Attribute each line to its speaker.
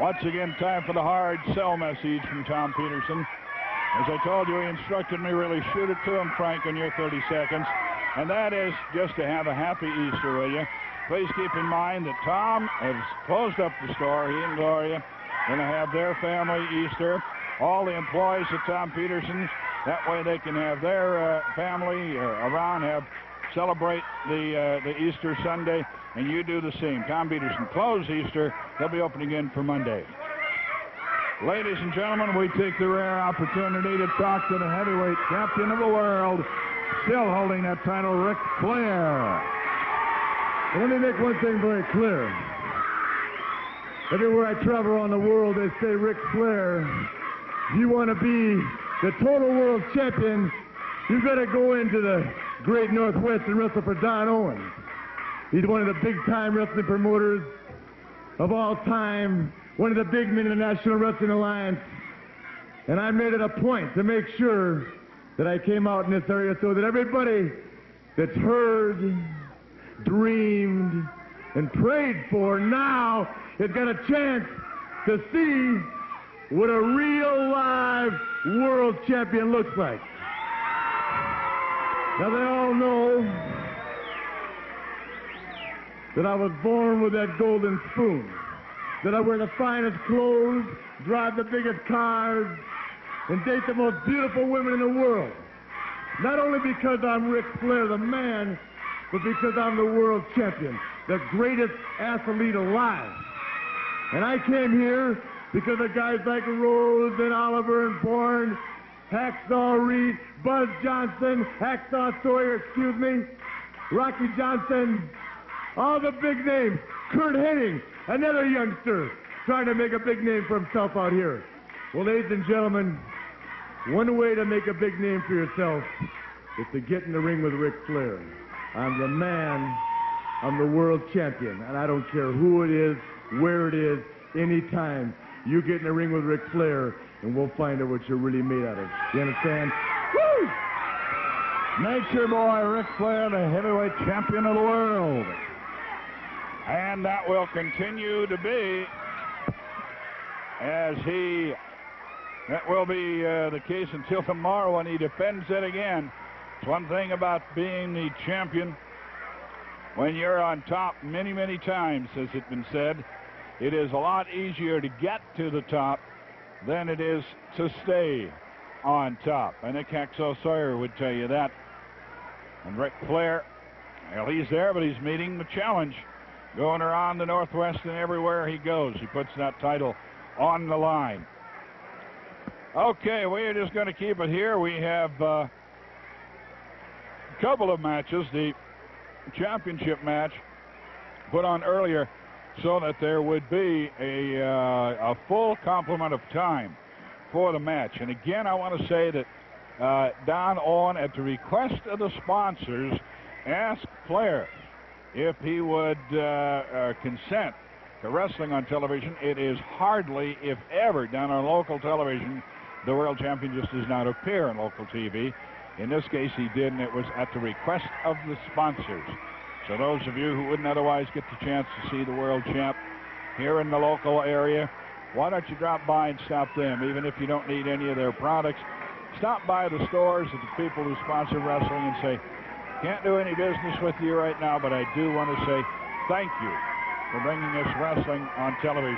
Speaker 1: Once again, time for the hard sell message from Tom Peterson. As I told you, he instructed me really shoot it to him, Frank, on your 30 seconds. And that is just to have a happy Easter, will you? Please keep in mind that Tom has closed up the store. He and Gloria going to have their family Easter. All the employees of Tom Peterson's, that way they can have their family around, celebrate the Easter Sunday, and you do the same. Tom Peterson closed Easter. He'll be open again for Monday. Ladies and gentlemen, we take the rare opportunity to talk to the heavyweight champion of the world, still holding that title, Ric Flair.
Speaker 2: Let me make one thing very clear. Everywhere I travel around the world, they say, Ric Flair, if you want to be the total world champion, you've got to go into the Great Northwest and wrestle for Don Owens. He's one of the big-time wrestling promoters of all time, one of the big men in the National Wrestling Alliance. And I made it a point to make sure that I came out in this area so that everybody that's heard, dreamed, and prayed for now has got a chance to see what a real live world champion looks like. Now they all know that I was born with that golden spoon, that I wear the finest clothes, drive the biggest cars, and date the most beautiful women in the world. Not only because I'm Ric Flair, the man, but because I'm the world champion, the greatest athlete alive. And I came here because of guys like Rose and Oliver and Bourne, Hacksaw Reed, Buzz Johnson, Hacksaw Sawyer, Rocky Johnson, all the big names, Kurt Hennig, another youngster trying to make a big name for himself out here. Well, ladies and gentlemen, one way to make a big name for yourself is to get in the ring with Ric Flair. I'm the man, I'm the world champion, and I don't care who it is, where it is, anytime. You get in the ring with Ric Flair, and we'll find out what you're really made out of. You understand?
Speaker 1: Woo! Nature Boy Ric Flair, the heavyweight champion of the world. And that will continue to be that will be the case until tomorrow when he defends it again. It's one thing about being the champion. When you're on top many, many times, as it's been said, it is a lot easier to get to the top than it is to stay on top. I think Hacksaw Sawyer would tell you that. And Ric Flair, well, he's there, but he's meeting the challenge. Going around the Northwest and everywhere he goes, he puts that title on the line. Okay, we're just going to keep it here. We have a couple of matches. The championship match put on earlier so that there would be a full complement of time for the match. And again, I want to say that Don Owen, at the request of the sponsors, asked Flair if he would consent to wrestling on television. It is hardly, if ever, done on local television. The world champion just does not appear on local TV. In this case, he did, and it was at the request of the sponsors. So those of you who wouldn't otherwise get the chance to see the world champ here in the local area, why don't you drop by and stop them, even if you don't need any of their products. Stop by the stores of the people who sponsor wrestling and say, can't do any business with you right now, but I do want to say thank you for bringing us wrestling on television.